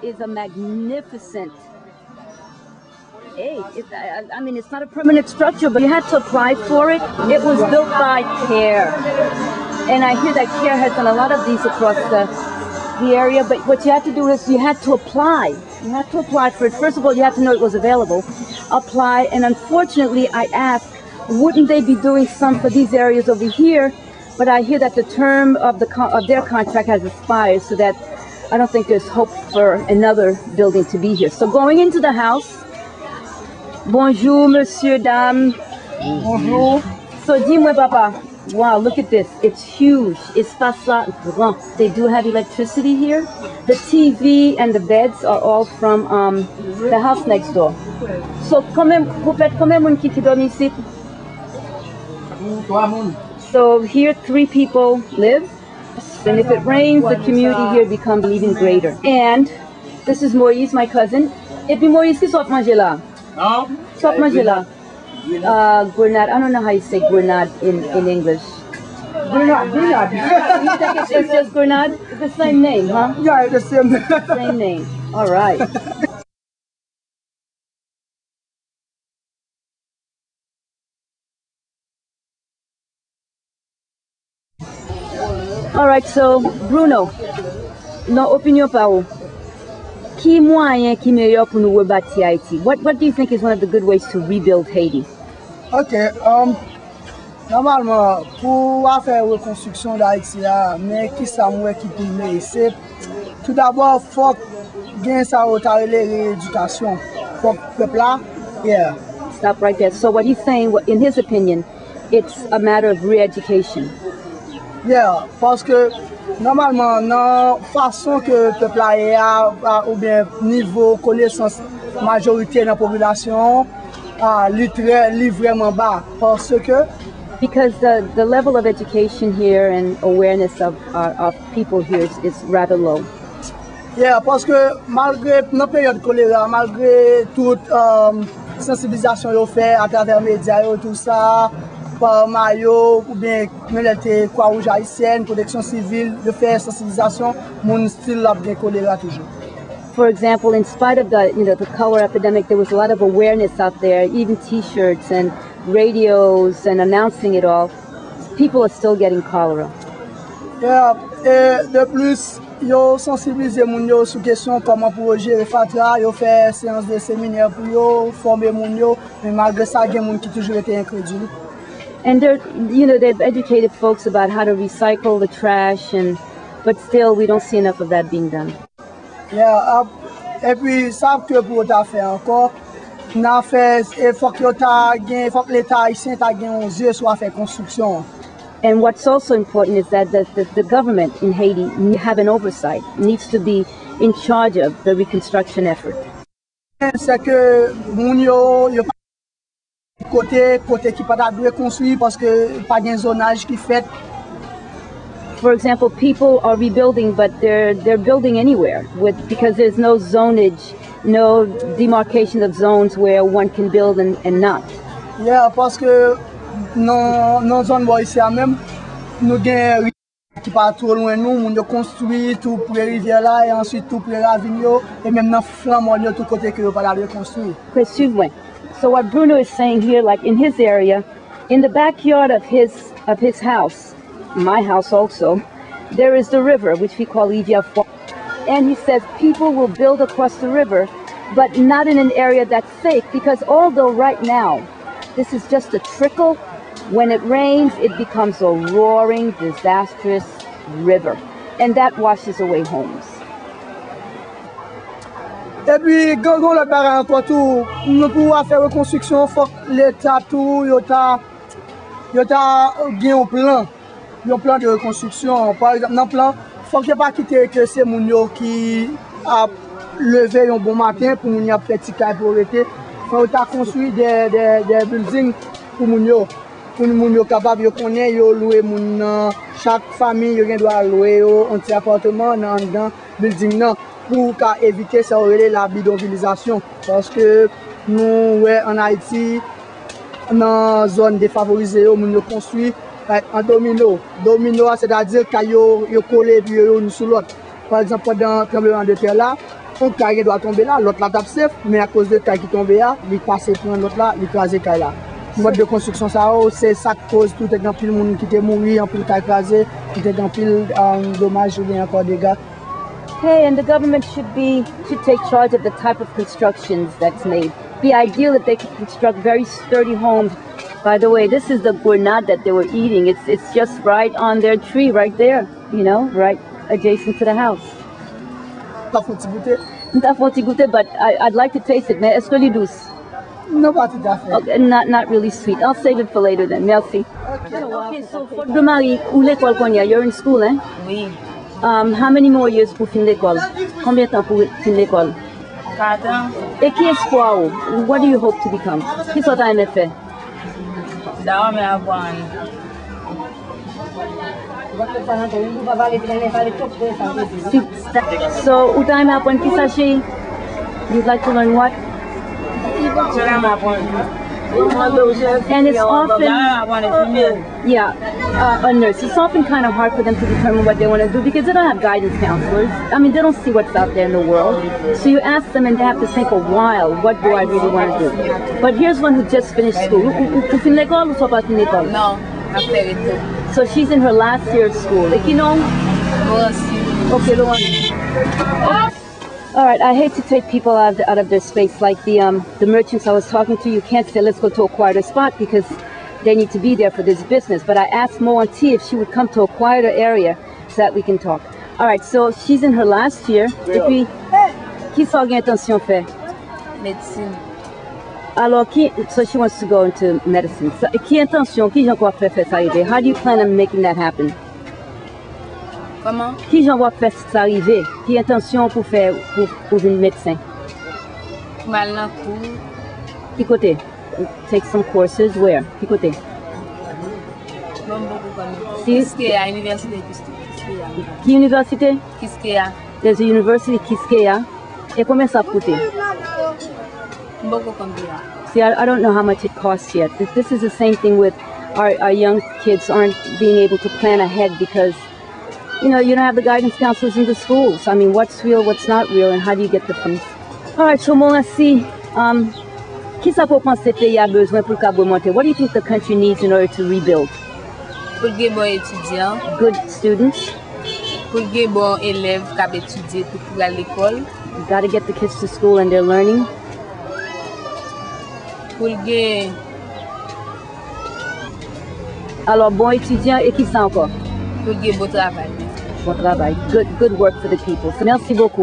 is a magnificent. I mean, it's not a permanent structure, but you had to apply for it. It was built by CARE. And I hear that CARE has done a lot of these across the area, but what you had to do is you had to apply. You had to apply for it. First of all, you had to know it was available. Apply, and unfortunately, I asked, wouldn't they be doing some for these areas over here? But I hear that the term of their contract has expired, so that I don't think there's hope for another building to be here. So going into the house, bonjour, monsieur, dame. Bonjour. So dis-moi, papa. Wow, look at this. It's huge. Espace grand. They do have electricity here. The TV and the beds are all from the house next door. So, vous faites combien de monde qui dorment ici? So here 3 people live. And if it rains, the community here becomes even greater. And this is Moïse, my cousin. Et puis Moïse, qui soit manger là? Soit manger là. Grenade. I don't know how you say grenade in English. Grenade. You think it's just grenade? It's the same name, huh? Yeah, it's the same name. Same name. All right. All right, so Bruno, no opinion par où? Qui moyen qui meilleur pour nous rebâtir Haïti? What do you think is one of the good ways to rebuild Haiti? Ok, normalement, pour faire reconstruction d'Haïti, mais qui ça moi qui peut mener, c'est tout d'abord faut gagner ça au l'éducation. Faut peuple là, yeah. Stop right there. So what he's saying, in his opinion, it's a matter of re-education. Yeah, parce que normalement, dans la façon que le peuple a ou bien niveau connaissance majorité de la population, est vraiment bas. Parce que because the level of education here and awareness of people here is rather low. Yeah, parce que malgré la période de choléra, malgré toute sensibilisation qu'on fait à travers les médias et tout ça, par Mayo ou bien militaire Croix-Rouge haïtienne, protection civile, de faire sensibilisation, mon style a bien choléra toujours. For example, in spite of the cholera epidemic, there was a lot of awareness out there, even T-shirts and radios and announcing it all. People are still getting cholera. Yeah, et de plus, yo sensibiliser moun yo sur question comment pour gérer fatra, yo faire séance de séminaire pour yo former moun yo, mais malgré ça, il y a moun qui toujours été incrédule. And they've educated folks about how to recycle the trash, but still we don't see enough of that being done. Yeah, et puis ça que pour ta faire encore, n'a fait faut que l'État haïtien ta gagne yeux soit faire construction. And what's also important is that the government in Haiti have an oversight, needs to be in charge of the reconstruction effort. C'est que moun yo côté qui pas doit construire parce que pas de zonage qui fait. For example, people are rebuilding, but they're building anywhere because there's no zonage, no demarcation of zones where one can build and not. Yeah, parce que non zone boy ici même nous gain qui pas trop loin nous, moun yo construit tout pour les rivières là et ensuite tout pour les ravines et même dans flamand yo tout côté que yo pas aller construire. So what Bruno is saying here, like in his area, in the backyard of his house, my house also, there is the river, which we call Iviafo. And he says people will build across the river, but not in an area that's safe, because although right now, this is just a trickle, when it rains, it becomes a roaring, disastrous river. And that washes away homes. Et puis, quand on le barre encore tout, nous pouvons faire reconstruction, il faut que l'État tout, il y a un plan de reconstruction. Par exemple, dans le plan, il faut qu'il n'y ait pas quitter que c'est moun qui a levé un bon matin pour moun faire petit caille pour arrêter. Il faut construire des buildings pour moun capable de connaître, louer chaque famille doit louer un petit appartement dans le building pour éviter ça la bidonvillisation parce que nous en Haïti dans la zone défavorisée nous construit en domino c'est-à-dire qu'ils collent puis une sur l'autre. Par exemple pendant le tremblement de terre là Un caille doit tomber là, l'autre là tape safe, mais à cause de caille qui tombe là, il passe prendre l'autre là, il crase caille là. Mode de construction ça, c'est ça qui cause tout un pile monde qui est mort, en pile caille crasé, qui est en pile dommage ou bien encore dégâts. Hey, and the government should take charge of the type of constructions that's made. It'd be ideal if they could construct very sturdy homes. By the way, this is the gournad that they were eating. It's just right on their tree, right there, you know, right adjacent to the house. Pas faut goûter. Not for to goûter, but I'd like to taste it. Mais est-ce que c'est douce? Non, pas tout à fait. Okay, not really sweet. I'll save it for later then. Merci. Okay, so for the Marie, où l'école qu'on y a? You're in school, hein? Oui. How many more years pour finir l'école? Combien de temps pour finir l'école? 4 ans. Et qui espoir? What do you hope to become? Qu'est-ce que tu as aimé faire? D'abord, mais avoir So, où tu as aimé apprendre qui s'agit? You'd like to learn what? And it's often, a nurse. It's often kind of hard for them to determine what they want to do because they don't have guidance counselors. I mean, they don't see what's out there in the world. So you ask them and they have to think a while, what do I really want to do? But here's one who just finished school. Tu finis l'école ou tu pas fini l'école? Non, après le tout. So she's in her last year of school. Et qui non? Moi aussi. Okay, the one. All right, I hate to take people out of their space. Like the merchants I was talking to, you can't say, let's go to a quieter spot because they need to be there for this business. But I asked Mo and T if she would come to a quieter area so that we can talk. All right, so she's in her last year. Et puis, qui s'en gagne intention fait? Médecine. Alors, so she wants to go into medicine. So, qui intention, qui j'en quoi faire ça arriver? How do you plan on making that happen? Comment? Qui j'en vois faire ça arriver? Qui intention pour faire pour une médecin? Mal dans cours. Qui côté? Take some courses where? Qui côté? Bon, beaucoup comme. Si. Kiskeya, université Kiskeya. Qui université? Kiskeya. There's a university Kiskeya. Et combien ça coûte? Beaucoup comme ça. See, I don't know how much it costs yet. This is the same thing with our young kids aren't being able to plan ahead because you don't have the guidance counselors in the schools. I mean, what's real, what's not real, and how do you get the funds? All right, so merci. Qui ça peut penser que pays a besoin pour remonter? What do you think the country needs in order to rebuild? Pour les bons étudiants. Good students. Pour les bons élèves qui ont étudié pour aller à l'école. You got to get the kids to school and they're learning. Pour les... Alors, bon étudiant et qui ça encore? Pour les bons travail. Bon travail. Good work for the people. So, merci beaucoup.